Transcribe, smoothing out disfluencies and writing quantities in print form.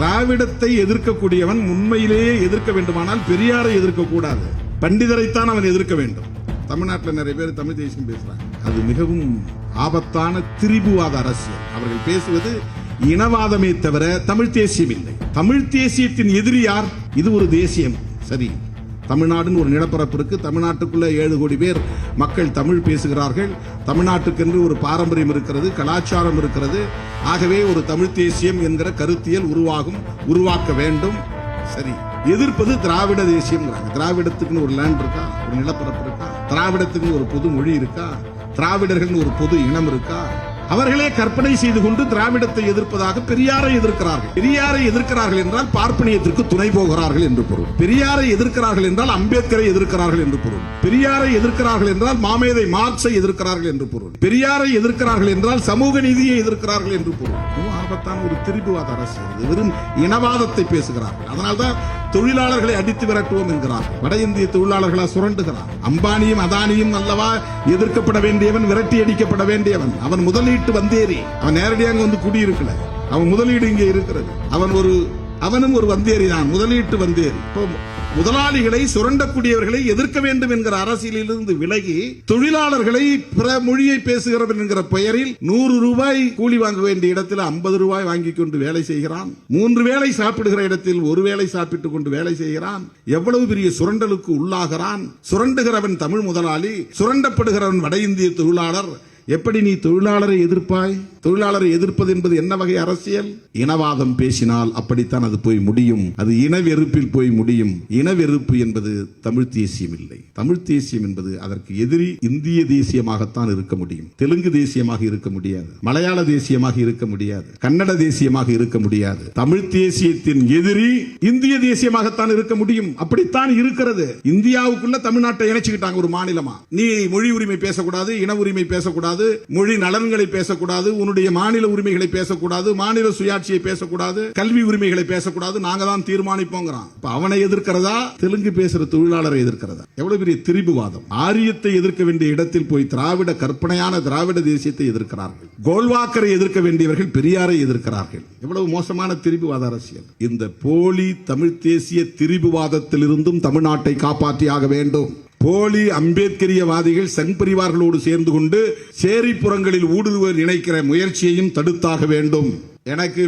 திராவிடத்தை எதிர்க்கக்கூடியவன் உண்மையிலேயே எதிர்க்க வேண்டுமானால் பெரியாரை எதிர்க்க கூடாது, பண்டிதரைத்தான் அவன் எதிர்க்க வேண்டும். தமிழ்நாட்டில் நிறைய பேர் தமிழ் தேசியம் பேசுறாங்க. அது மிகவும் ஆபத்தான திரிபுவாத அரசியல். அவர்கள் பேசுவது இனவாதமே தவிர தமிழ் தேசியம் இல்லை. தமிழ் தேசியத்தின் எதிரி யார்? இது ஒரு தேசியம், சரி. தமிழ்நாடுன்னு ஒரு நிலப்பரப்பு இருக்கு. தமிழ்நாட்டுக்குள்ள 7 கோடி பேர் மக்கள் தமிழ் பேசுகிறார்கள். தமிழ்நாட்டுக்கென்று ஒரு பாரம்பரியம் இருக்கிறது, கலாச்சாரம் இருக்கிறது. ஆகவே ஒரு தமிழ் தேசியம் என்கிற கருத்தியல் உருவாக்க வேண்டும். சரி, எதிர்ப்பது திராவிட தேசியம். திராவிடத்துக்குன்னு ஒரு லேண்ட் இருக்கா, ஒரு நிலப்பரப்பு இருக்கா? திராவிடத்துக்கு ஒரு பொது மொழி இருக்கா? திராவிடர்கள் ஒரு பொது இனம் இருக்கா? அவர்களே கற்பனை செய்து கொண்டு திராவிடத்தை எதிர்ப்பதாக பெரியாரை எதிர்க்கிறார்கள். பெரியாரை எதிர்க்கிறார்கள் என்றால் பார்ப்பனியத்திற்கு துணை போகிறார்கள் என்று பொருள். பெரியாரை எதிர்க்கிறார்கள் என்றால் அம்பேத்கரை எதிர்க்கிறார்கள் என்று பொருள். பெரியாரை எதிர்க்கிறார்கள் என்றால் மாமேதை மார்க்ஸை எதிர்க்கிறார்கள் என்று பொருள். பெரியாரை எதிர்க்கிறார்கள் என்றால் சமூக நீதியை எதிர்க்கிறார்கள் என்று பொருள். ஆபத்தான ஒரு திரிபுவாத அரசியல். வெறும் இனவாதத்தை பேசுகிறார்கள். அதனால்தான் தொழிலாளர்களை அடித்து விரட்டுவோம் என்கிறார்கள். வட இந்திய தொழிலாளர்களா சுரண்டுகிறார். அம்பானியும் அதானியும் அல்லவா எதிர்க்கப்பட வேண்டியவன், விரட்டி அடிக்கப்பட வேண்டியவன். அவன் முதலீட்டு வந்தேறி, அவன் நேரடியாக வந்து குடியிருக்கல. அவன் முதலீடு இங்கே இருக்கிறது. அவனும் ஒரு வந்தேறி தான், முதலீட்டு வந்தேறி. முதலாளிகளை சுரண்டக்கூடியவர்களை எதிர்க்க வேண்டும் என்கிற அரசியலிலிருந்து விலகி தொழிலாளர்களை பிற மொழியை பேசுகிறவன் என்கிற பெயரில் 100 ரூபாய் கூலி வாங்க வேண்டிய இடத்தில் 50 ரூபாய் வாங்கிக் கொண்டு வேலை செய்கிறான். 3 வேளை சாப்பிடுகிற இடத்தில் 1 வேளை சாப்பிட்டுக் கொண்டு வேலை செய்கிறான். எவ்வளவு பெரிய சுரண்டலுக்கு உள்ளாகிறான். சுரண்டுகிறவன் தமிழ் முதலாளி, சுரண்டப்படுகிறவன் வட இந்திய தொழிலாளர். எப்படி நீ தொழிலாளரை எதிர்ப்பாய்? தொழிலாளரை எதிர்ப்பது என்பது என்ன வகை அரசியல்? இனவாதம் பேசினால் அப்படித்தான் அது போய் முடியும். அது இனவெறுப்பில் போய் முடியும். இனவெறுப்பு என்பது தமிழ் தேசியம் இல்லை. தமிழ் தேசியம் என்பது அதற்கு எதிரி இந்திய தேசியமாகத்தான் இருக்க முடியும். தெலுங்கு தேசியமாக இருக்க முடியாது, மலையாள தேசியமாக இருக்க முடியாது, கன்னட தேசியமாக இருக்க முடியாது. தமிழ் தேசியத்தின் எதிரி இந்திய தேசியமாகத்தான் இருக்க முடியும். அப்படித்தான் இருக்கிறது. இந்தியாவுக்குள்ள தமிழ்நாட்டை இணைச்சுக்கிட்டாங்க ஒரு மாநிலமா. நீ மொழி உரிமை பேசக்கூடாது, இன உரிமை பேசக்கூடாது, மொழி நலன்களை பேசக்கூடாது, உன்னுடைய மாநில உரிமைகளை பேசக்கூடாது, மாநில சுயாட்சியை பேசக்கூடாது, கல்வி உரிமைகளை பேசக்கூடாது, நாங்க தான் தீர்மானிப்போங்கிறான். அவனை எதிர்க்கிறதா, தெலுங்கு பேசுற தொழிலாளரை எதிர்க்கிறதா? எவ்வளவு பெரிய திரிபுவாதம். ஆரியத்தை எதிர்க்க வேண்டிய இடத்தில் போய் திராவிட கற்பனையான திராவிட தேசியத்தை எதிர்க்கிறார்கள். கோல்வாக்கரை எதிர்க்க வேண்டியவர்கள் பெரியாரை எதிர்க்கிறார்கள். எவ்வளவு மோசமான திரிபுவாத அரசியல். இந்த போலி தமிழ் தேசிய திரிபுவாதத்திலிருந்தும் தமிழ்நாட்டை காப்பாற்றியாக வேண்டும். போலி அம்பேத்கரியவாதிகள் சங் பரிவார்களோடு சேர்ந்து கொண்டு சேரிப்புறங்களில் ஊடுருவ நினைக்கிற முயற்சியையும் தடுத்தாக வேண்டும். எனக்கு